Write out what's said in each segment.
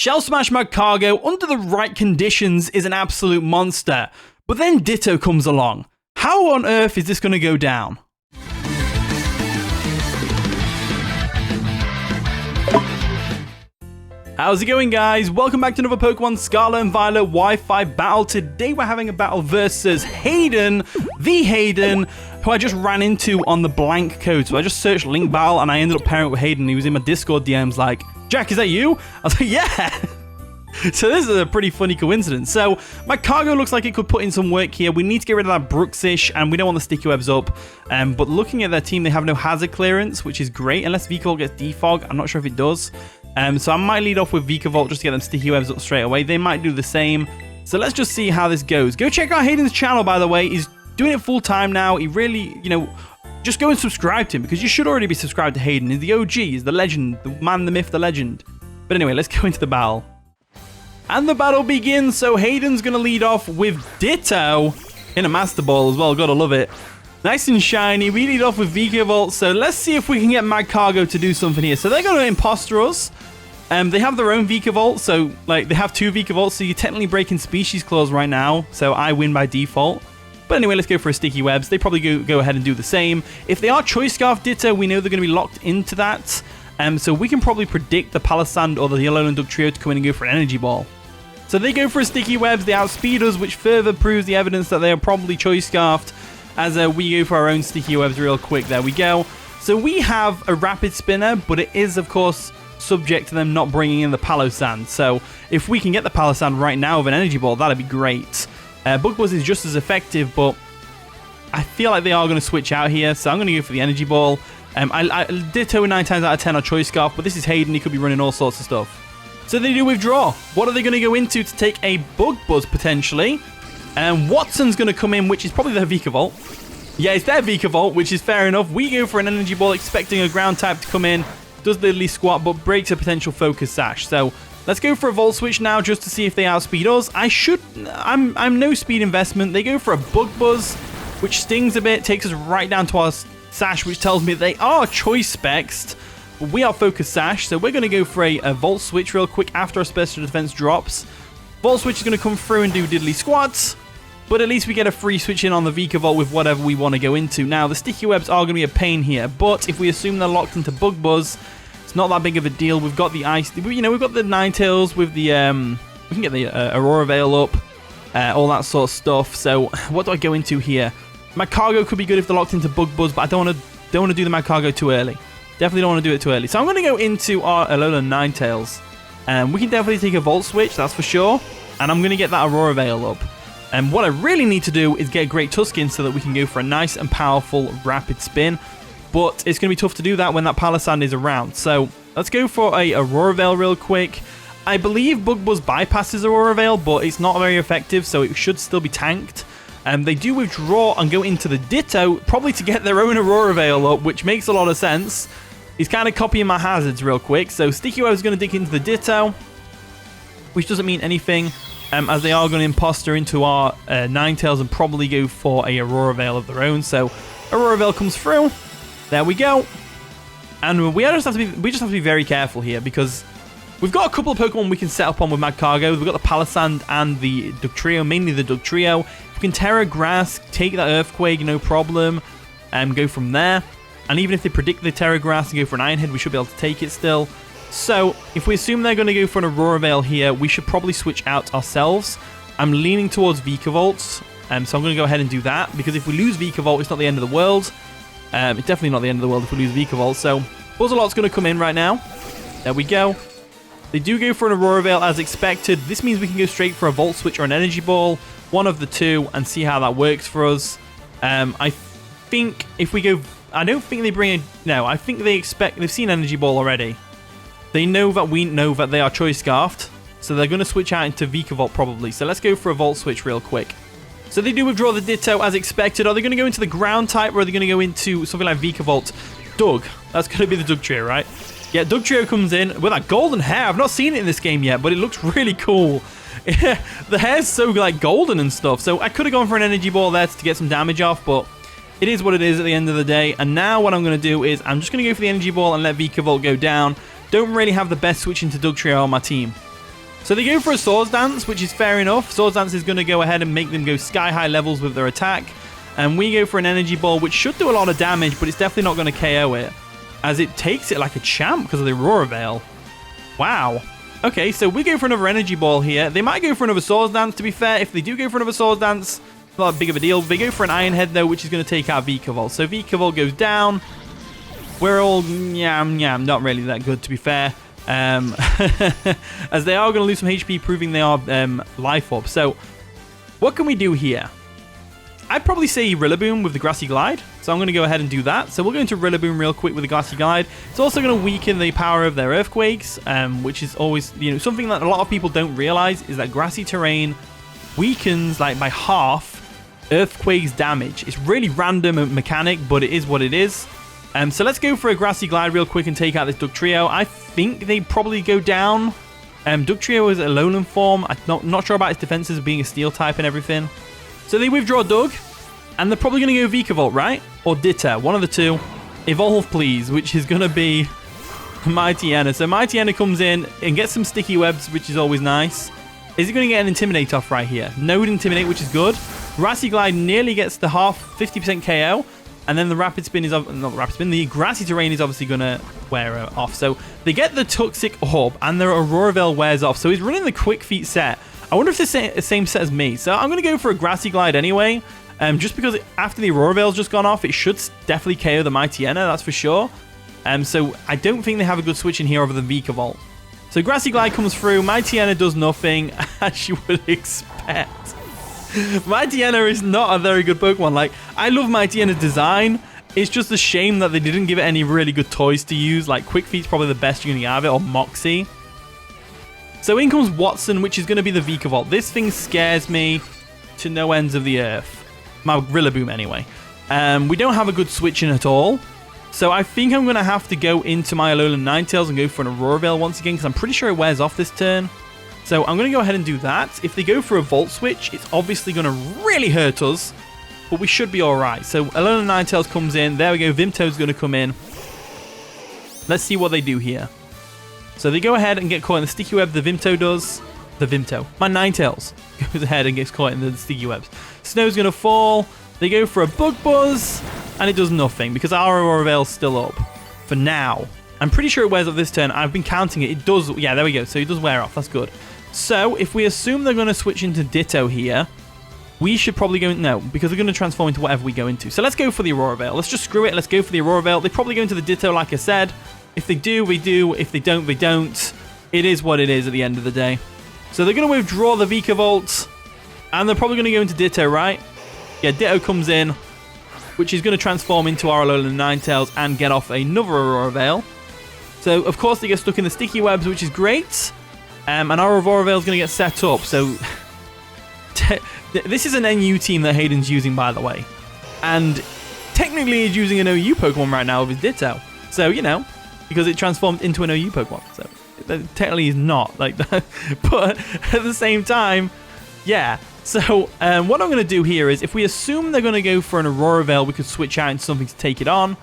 Shell Smash Magcargo, under the right conditions, is an absolute monster. But then Ditto comes along. How on earth is this going to go down? How's it going, guys? Welcome back to another Pokemon Scarlet and Violet Wi-Fi battle. Today we're having a battle versus Haydunn, the Haydunn, who I just ran into on the blank code. So I just searched link battle and I ended up pairing up with Haydunn. He was in my Discord DMs like, Jack, is that you? I was like, yeah. So this is a pretty funny coincidence. So Magcargo looks like it could put in some work here. We need to get rid of that Brooksish, and we don't want the sticky webs up. But looking at their team, they have no hazard clearance, which is great, unless Vikavolt gets defog. I'm not sure if it does. So I might lead off with Vikavolt just to get them sticky webs up straight away. They might do the same. So let's just see how this goes. Go check out Haydunn's channel, by the way. He's doing it full time now. He really, just go and subscribe to him, because you should already be subscribed to Haydunn. He's the OG, he's the legend, the man, the myth, the legend. But anyway, let's go into the battle. And the battle begins. So Haydunn's going to lead off with Ditto in a Master Ball as well. Gotta love it. Nice and shiny. We lead off with Vikavolt. So let's see if we can get Magcargo to do something here. So they're going to imposter us. They have their own Vikavolt. So they have two Vikavolts. So you're technically breaking species clause right now. So I win by default. But anyway, let's go for a sticky webs. They probably go ahead and do the same. If they are Choice Scarf Ditto, we know they're going to be locked into that. So we can probably predict the Palisand or the Alolan Dugtrio to come in and go for an Energy Ball. So they go for a sticky webs, they outspeed us, which further proves the evidence that they are probably Choice Scarfed, as we go for our own sticky webs real quick. There we go. So we have a Rapid Spinner, but it is, of course, subject to them not bringing in the Palossand. So if we can get the Palossand right now with an Energy Ball, that'd be great. Bug Buzz is just as effective, but I feel like they are going to switch out here, so I'm going to go for the Energy Ball. I Ditto 9 times out of 10 on Choice Scarf, but this is Haydunn, he could be running all sorts of stuff. So they do withdraw. What are they going to go into to take a Bug Buzz, potentially? And Watson's going to come in, which is probably their Vikavolt. Yeah, it's their Vikavolt, which is fair enough. We go for an Energy Ball, expecting a Ground type to come in. Does literally squat, but breaks a potential Focus Sash. So let's go for a Volt Switch now, just to see if they outspeed us. I'm no speed investment. They go for a Bug Buzz, which stings a bit, takes us right down to our Sash, which tells me they are Choice Spexed. We are Focus Sash, so we're going to go for a Volt Switch real quick after our Special Defense drops. Volt Switch is going to come through and do diddly squats, but at least we get a free switch in on the Vikavolt with whatever we want to go into. Now, the sticky webs are going to be a pain here, but if we assume they're locked into Bug Buzz, it's not that big of a deal. We've got the Ice, we've got the Ninetales with the, we can get the Aurora Veil up, all that sort of stuff. So what do I go into here? Magcargo could be good if they're locked into Bug Buzz, but I don't want to do the Magcargo too early. Definitely don't want to do it too early. So I'm going to go into our Alolan Ninetales. We can definitely take a Volt Switch, that's for sure. And I'm going to get that Aurora Veil up. And what I really need to do is get a Great Tusken so that we can go for a nice and powerful Rapid Spin. But it's going to be tough to do that when that Palossand is around. So let's go for a Aurora Veil real quick. I believe Bug Buzz bypasses Aurora Veil, but it's not very effective, so it should still be tanked. They do withdraw and go into the Ditto, probably to get their own Aurora Veil up, which makes a lot of sense. He's kind of copying my hazards real quick. So Sticky Web is going to dig into the Ditto, which doesn't mean anything, as they are going to imposter into our Ninetales and probably go for a Aurora Veil of their own. So Aurora Veil comes through. There we go. And we just have to be very careful here, because we've got a couple of Pokemon we can set up on with Magcargo. We've got the Palossand and the Dugtrio, mainly the Dugtrio. We can Terra Grass, take that Earthquake, no problem, and go from there. And even if they predict the Terra Grass and go for an Iron Head, we should be able to take it still. So if we assume they're going to go for an Aurora Veil here, we should probably switch out ourselves. I'm leaning towards Vikavolt, so I'm going to go ahead and do that, because if we lose Vikavolt, it's not the end of the world. It's definitely not the end of the world if we lose Vikavolt. So Buzzalot's going to come in right now. There we go. They do go for an Aurora Veil as expected. This means we can go straight for a Volt Switch or an Energy Ball, one of the two, and see how that works for us. I think if we go... I don't think they bring in... No, I think they expect... They've seen Energy Ball already. They know that we know that they are Choice Scarfed, so they're going to switch out into Vikavolt probably. So let's go for a Volt Switch real quick. So they do withdraw the Ditto as expected. Are they going to go into the Ground type, or are they going to go into something like Vikavolt? Doug. That's going to be the Dugtrio, right? Yeah, Dugtrio comes in with that golden hair. I've not seen it in this game yet, but it looks really cool. The hair's so golden and stuff. So I could have gone for an Energy Ball there to get some damage off, but it is what it is at the end of the day. And now what I'm going to do is I'm just going to go for the Energy Ball and let Vikavolt go down. Don't really have the best switch into Dugtrio on my team. So they go for a Swords Dance, which is fair enough. Swords Dance is going to go ahead and make them go sky-high levels with their attack. And we go for an Energy Ball, which should do a lot of damage, but it's definitely not going to KO it, as it takes it like a champ because of the Aurora Veil. Wow. Okay, so we go for another Energy Ball here. They might go for another Swords Dance, to be fair. If they do go for another Swords Dance, not that big of a deal. They go for an Iron Head, though, which is going to take out Vikavolt. So Vikavolt goes down. We're all not really that good, to be fair. As they are going to lose some HP, proving they are life up. So what can we do here? I'd probably say Rillaboom with the Grassy Glide. So I'm going to go ahead and do that. So we'll go into Rillaboom real quick with the Grassy Glide. It's also going to weaken the power of their Earthquakes, which is always, something that a lot of people don't realize is that grassy terrain weakens like by half Earthquake's damage. It's really random mechanic, but it is what it is. So let's go for a Grassy Glide real quick and take out this Dugtrio. I think they probably go down. Dugtrio is a Alolan form. I'm not sure about its defenses being a Steel type and everything. So they withdraw Doug, and they're probably going to go Vikavolt, right? Or Ditto, one of the two. Evolve, please, which is going to be Mightyena. So Mightyena comes in and gets some Sticky Webs, which is always nice. Is he going to get an Intimidate off right here? No Intimidate, which is good. Grassy Glide nearly gets the 50% KO. And then the Rapid Spin is... Not the Rapid Spin. The Grassy Terrain is obviously going to wear off. So they get the Toxic Orb, and their Aurora Veil wears off. So he's running the Quick Feet set. I wonder if it's the same set as me. So I'm going to go for a Grassy Glide anyway. Just because after the Aurora Veil's just gone off, it should definitely KO the Mightyena, that's for sure. So I don't think they have a good switch in here other than Vikavolt. So Grassy Glide comes through. Mightyena does nothing, as you would expect. Mightyena is not a very good Pokemon. Like, I love Mightyena's design. It's just a shame that they didn't give it any really good toys to use. Like, Quick Feet's probably the best you're going to get out of it, or Moxie. So in comes Watson, which is going to be the Vikavolt. This thing scares me to no ends of the earth. My Rillaboom, anyway. We don't have a good switch in at all. So I think I'm going to have to go into my Alolan Ninetales and go for an Aurora Veil once again, because I'm pretty sure it wears off this turn. So I'm going to go ahead and do that. If they go for a Volt Switch, it's obviously going to really hurt us, but we should be alright. So Alolan Ninetales comes in. There we go. Vimto's going to come in. Let's see what they do here. So they go ahead and get caught in the Sticky Web. The Vimto does. The Vimto. My Ninetales goes ahead and gets caught in the Sticky Webs. Snow's going to fall. They go for a Bug Buzz, and it does nothing because our Aurora Veil's still up for now. I'm pretty sure it wears off this turn. I've been counting it. It does. Yeah, there we go. So it does wear off. That's good. So if we assume they're going to switch into Ditto here, we should probably go... No, because they're going to transform into whatever we go into. So let's go for the Aurora Veil. Let's just screw it. Let's go for the Aurora Veil. They probably go into the Ditto, like I said. If they do, we do. If they don't, they don't. It is what it is at the end of the day. So they're going to withdraw the Vikavolt, and they're probably going to go into Ditto, right? Yeah, Ditto comes in, which is going to transform into our Alolan Ninetales and get off another Aurora Veil. So, of course, they get stuck in the Sticky Webs, which is great. And our Aurora Veil is going to get set up. So, this is an NU team that Haydunn's using, by the way. And technically, he's using an OU Pokemon right now with his Ditto. So, because it transformed into an OU Pokemon. So, technically, he's not like that. But at the same time, yeah. So, what I'm going to do here is, if we assume they're going to go for an Aurora Veil, we could switch out into something to take it on.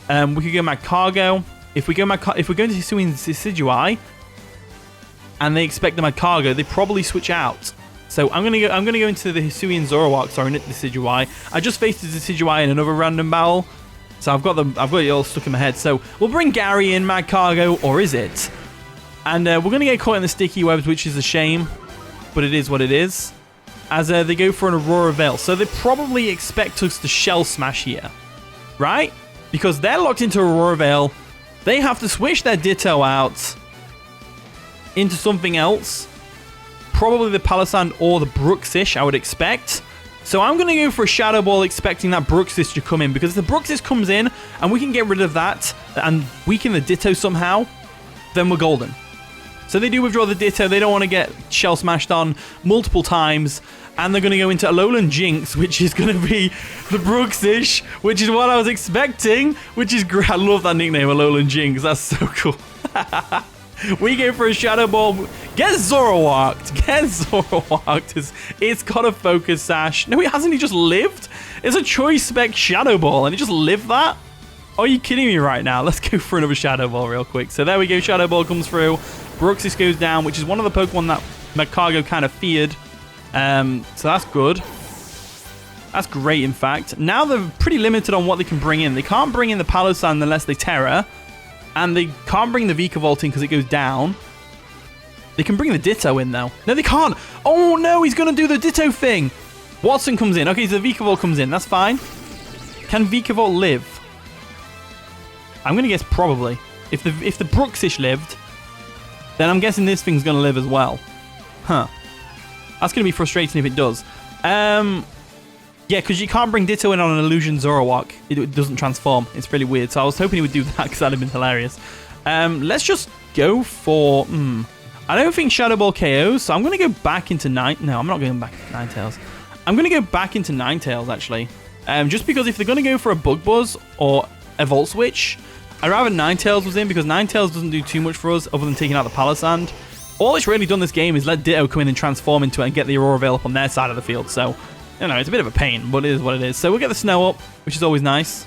We could go Magcargo. If we go into Hisuian Decidueye, and they expect the Magcargo, they probably switch out. So I'm gonna go into the Hisuian Zoroark, sorry, not the Decidueye. I just faced the Decidueye in another random battle, so I've got it all stuck in my head. So we'll bring Gary in, Magcargo, or is it? And we're gonna get caught in the Sticky Webs, which is a shame, but it is what it is. As they go for an Aurora Veil, so they probably expect us to Shell Smash here, right? Because they're locked into Aurora Veil. They have to switch their Ditto out into something else. Probably the Palossand or the Bruxish, I would expect. So I'm going to go for a Shadow Ball, expecting that Bruxish to come in. Because if the Bruxish comes in, and we can get rid of that, and weaken the Ditto somehow, then we're golden. So they do withdraw the Ditto. They don't want to get Shell Smashed on multiple times. And they're going to go into Alolan Jinx, which is going to be the Bruxish, which is what I was expecting, which is great. I love that nickname, Alolan Jinx. That's so cool. We go for a Shadow Ball. Get Zoroarked. Get Zoroarked. It's got a Focus Sash. No, it hasn't. He just lived. It's a Choice Spec Shadow Ball, and he just lived that? Are you kidding me right now? Let's go for another Shadow Ball real quick. So there we go. Shadow Ball comes through. Bruxis goes down, which is one of the Pokemon that Magcargo kind of feared. So that's good. That's great, in fact. Now they're pretty limited on what they can bring in. They can't bring in the Palossand unless they Terra. And they can't bring the Vikavolt in because it goes down. They can bring the Ditto in, though. No, they can't. Oh, no, he's going to do the Ditto thing. Watson comes in. Okay, so the Vikavolt comes in. That's fine. Can Vikavolt live? I'm going to guess probably. If the Bruxish lived, then I'm guessing this thing's going to live as well. Huh. That's going to be frustrating if it does. Yeah, because you can't bring Ditto in on an Illusion Zoroark. It doesn't transform. It's really weird. So I was hoping he would do that because that would have been hilarious. Let's just go for... I don't think Shadow Ball KOs, so I'm going to go back into No, I'm not going back into Ninetales. I'm going to go back into Ninetales, actually. Just because if they're going to go for a Bug Buzz or a Volt Switch, I'd rather Ninetales was in because Ninetales doesn't do too much for us other than taking out the Palossand. All it's really done this game is let Ditto come in and transform into it and get the Aurora Veil up on their side of the field. So, you know, it's a bit of a pain, but it is what it is. So we'll get the Snow up, which is always nice.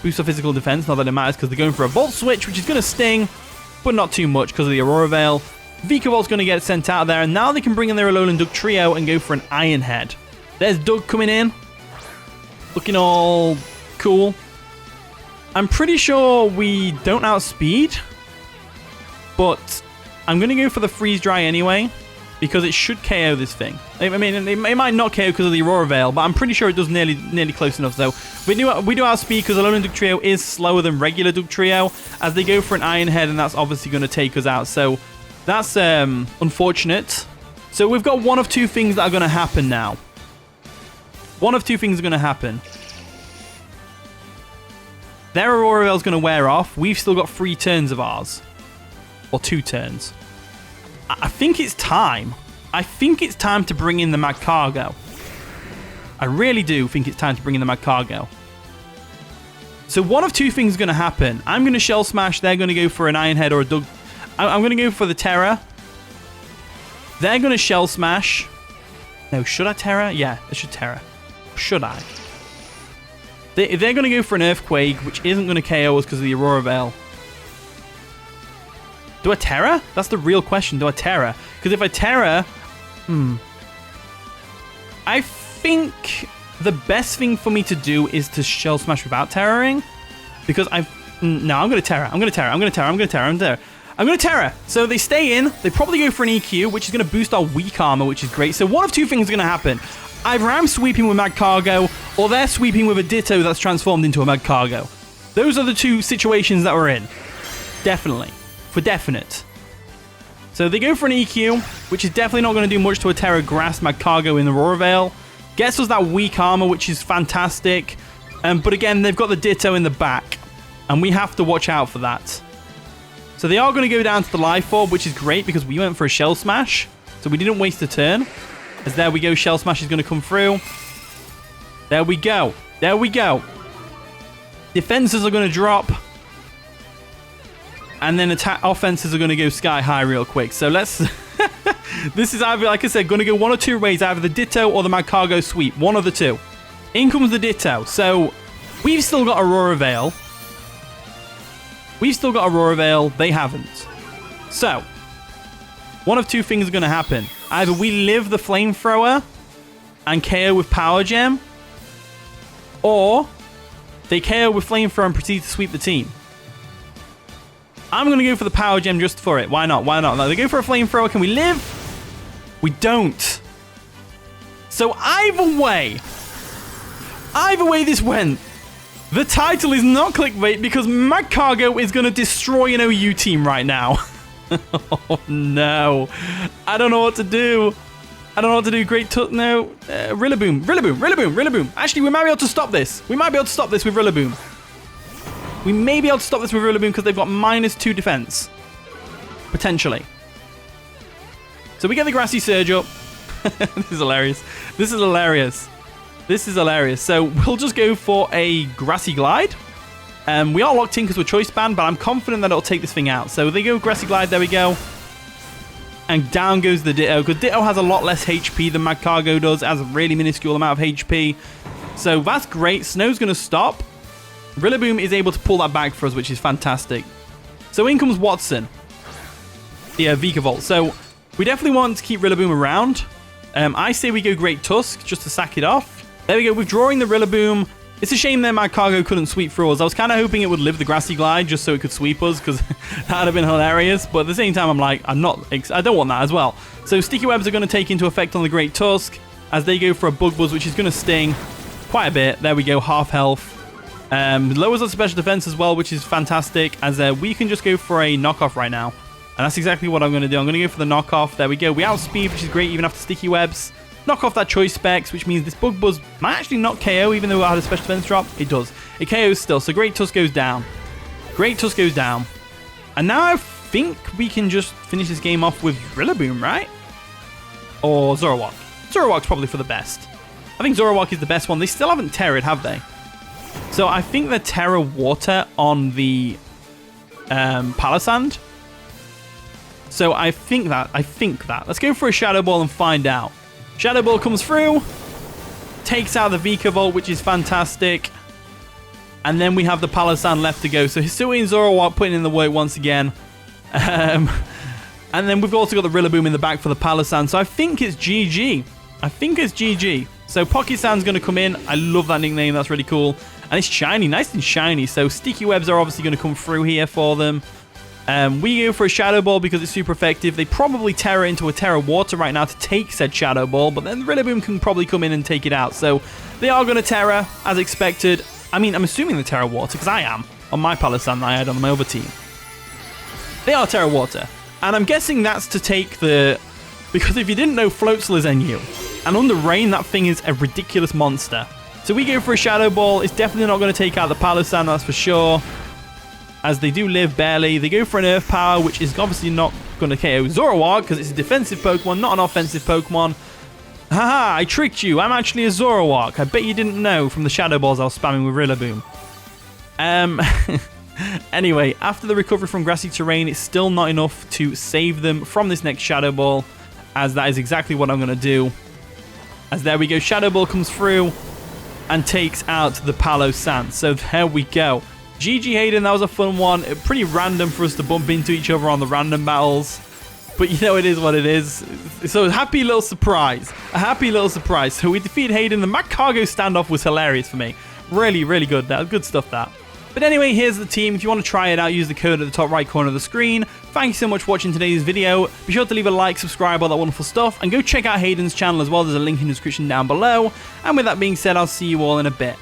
Boost our physical defense, not that it matters because they're going for a Volt Switch, which is going to sting, but not too much because of the Aurora Veil. Vikavolt's going to get sent out of there, and now they can bring in their Alolan Doug trio and go for an Iron Head. There's Doug coming in, looking all cool. I'm pretty sure we don't outspeed, but I'm going to go for the Freeze Dry anyway, because it should KO this thing. I mean, it might not KO because of the Aurora Veil, but I'm pretty sure it does nearly close enough. So we do outspeed because Alolan Doug trio is slower than regular Doug trio, as they go for an Iron Head, and that's obviously going to take us out. So that's unfortunate. So we've got one of two things that are going to happen now. One of two things are going to happen. Their Aurora Veil is going to wear off. We've still got 3 turns of ours. Or 2 turns. I think it's time. I think it's time to bring in the Magcargo. I really do think it's time to bring in the Magcargo. So one of two things is going to happen. I'm going to Shell Smash. They're going to go for an Iron Head or a Doug. I'm going to go for the Terra. They're going to Shell Smash. No, should I Terra? Yeah, I should Terra. Should I? They're going to go for an Earthquake, which isn't going to KO us because of the Aurora Veil. Do I Terra? That's the real question. Do I Terra? Because if I Terra... I think the best thing for me to do is to Shell Smash without Terraring. Because no, I'm going to Terra. I'm going to Terra. I'm going to Terra. I'm going to Terra. I'm going to Terra. So they stay in. They probably go for an EQ, which is going to boost our weak armor, which is great. So one of two things are going to happen. Either I'm sweeping with Magcargo, or they're sweeping with a Ditto that's transformed into a Magcargo. Those are the two situations that we're in. Definitely. For definite. So they go for an EQ, which is definitely not going to do much to a Terra Grass Magcargo in the Aurora Veil. Gets us that weak armor, which is fantastic. But again, they've got the Ditto in the back. And we have to watch out for that. So they are going to go down to the Life Orb, which is great because we went for a Shell Smash. So we didn't waste a turn. As there we go, Shell Smash is going to come through. There we go. There we go. Defenses are going to drop. And then offenses are going to go sky high real quick. So let's... This is either, like I said, going to go one or two ways. Either the Ditto or the Magcargo sweep. One of the two. In comes the Ditto. So we've still got Aurora Veil. We've still got Aurora Veil. They haven't. So one of two things are going to happen. Either we live the Flamethrower and KO with Power Gem. Or they KO with Flamethrower and proceed to sweep the team. I'm going to go for the Power Gem just for it. Why not? Why not? They go for a Flamethrower. Can we live? We don't. So either way this went, the title is not clickbait because Magcargo is going to destroy an OU team right now. Oh, no. I don't know what to do. I don't know what to do. No. Rillaboom. Actually, we might be able to stop this. We might be able to stop this with Rillaboom. We may be able to stop this with Rillaboom because they've got -2 defense. Potentially. So we get the Grassy Surge up. This is hilarious. This is hilarious. This is hilarious. So we'll just go for a Grassy Glide. We are locked in because we're Choice Band, but I'm confident that it'll take this thing out. So they go Grassy Glide. There we go. And down goes the Ditto. Because Ditto has a lot less HP than Magcargo does. It has a really minuscule amount of HP. So that's great. Snow's going to stop. Rillaboom is able to pull that back for us, which is fantastic. So in comes Watson. Vikavolt. So we definitely want to keep Rillaboom around. I say we go Great Tusk just to sack it off. There we go, withdrawing the Rillaboom. It's a shame that Magcargo couldn't sweep through us. I was kind of hoping it would live the Grassy Glide just so it could sweep us, because that would have been hilarious. But at the same time, I'm like, I don't want that as well. So Sticky Webs are going to take into effect on the Great Tusk as they go for a Bug Buzz, which is going to sting quite a bit. There we go, half health. Lowers our special defense as well, which is fantastic, as we can just go for a knockoff right now. And that's exactly what I'm going to do. I'm going to go for the knockoff. There we go. We outspeed, which is great even after Sticky Webs. Knock off that Choice Specs, which means this Bug Buzz might actually not KO, even though I had a special defense drop. It does. It KOs still. So Great Tusk goes down. Great Tusk goes down. And now I think we can just finish this game off with Rillaboom, right? Or Zoroark. Zoroark's probably for the best. I think Zoroark is the best one. They still haven't Terra'd, have they? So I think they're Terra Water on the Palisand. So I think that. Let's go for a Shadow Ball and find out. Shadow Ball comes through, takes out the Vikavolt, which is fantastic. And then we have the Palisand left to go. So Hisui and Zoroark putting in the work once again. And then we've also got the Rillaboom in the back for the Palisand. So I think it's GG. So Pocky-san's going to come in. I love that nickname. That's really cool. And it's shiny, nice and shiny. So Sticky Webs are obviously going to come through here for them. We go for a Shadow Ball because it's super effective. They probably Terra into a Terra Water right now to take said Shadow Ball, but then the Rillaboom can probably come in and take it out. So they are going to Terra, as expected. I mean, I'm assuming the Terra Water, because I am, on my Palisand that I had on my other team. They are Terra Water. And I'm guessing that's to take the... Because if you didn't know, Floatzel is NU. And under Rain, that thing is a ridiculous monster. So we go for a Shadow Ball. It's definitely not going to take out the Palisand, that's for sure. As they do live barely. They go for an Earth Power, which is obviously not going to KO Zoroark, because it's a defensive Pokemon, not an offensive Pokemon. Haha, I tricked you. I'm actually a Zoroark. I bet you didn't know from the Shadow Balls I was spamming with Rillaboom. Anyway, after the recovery from Grassy Terrain, it's still not enough to save them from this next Shadow Ball, as that is exactly what I'm going to do. As there we go, Shadow Ball comes through and takes out the Palo-san. So there we go. GG Haydunn, that was a fun one. Pretty random for us to bump into each other on the random battles. But you know, it is what it is. So a happy little surprise. So we defeated Haydunn. The Magcargo standoff was hilarious for me. Really, really good. That good stuff, that. But anyway, here's the team. If you want to try it out, use the code at the top right corner of the screen. Thank you so much for watching today's video. Be sure to leave a like, subscribe, all that wonderful stuff. And go check out Haydunn's channel as well. There's a link in the description down below. And with that being said, I'll see you all in a bit.